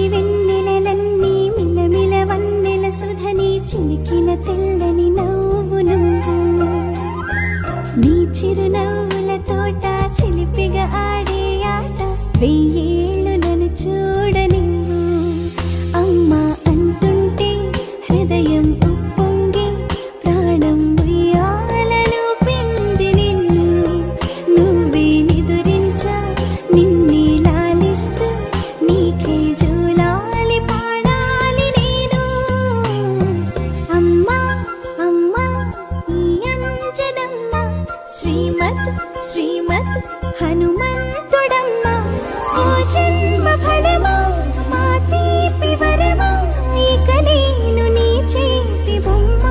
సిరి వెన్నెలలన్నీ మిలమిల వన్నెల సుధని చిలికిన తెల్లని నవ్వు నువ్వు నీ చిరునవ్వుల తోట చిలిపిగా ఆడే ఆట వెయ్యేళ్ళు నన్ను చూడని అమ్మా అంటుంటే హృదయం ఉప్పొంగి ప్రాణం ఉయ్యాలలో పిండి నిన్ను నువ్వే నిదురించా నిన్నే లాలిస్తూ నీకే జోలాలి పాడాలి నేను అమ్మా అమ్మా ఈ అంజనమ్మ శ్రీమత్ శ్రీమత్ హనుమంతుడమ్మ ఓ జన్మ ఫలమా మా తీపి వరమా ఇక నేను నీ చేతి బొమ్మ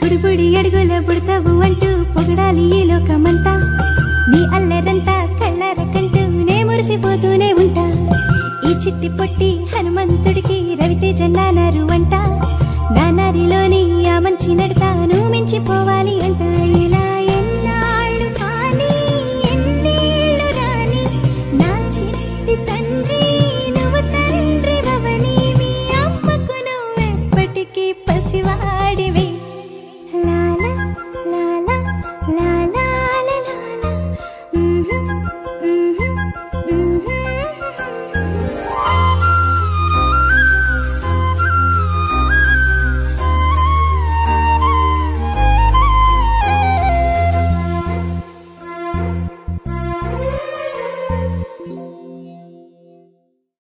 బుడిబుడి అడుగుల బుడతావు అంటూ పొగడాలి ఈ లోకమంతా నీ అల్లరంతా కళ్ళరకంటూ నే మురిసిపోతూనే ఉంటా ఈ చిట్టి పొట్టి హనుమంతుడికి రవితేజ నానారు అంట నానారిలోని ఆ మంచి నడతాను మించిపోవాలి అంట ఇలా ఎన్నాళ్ళు కానీ ఎన్నేళ్ళు రాని నా చిట్టి తండ్రి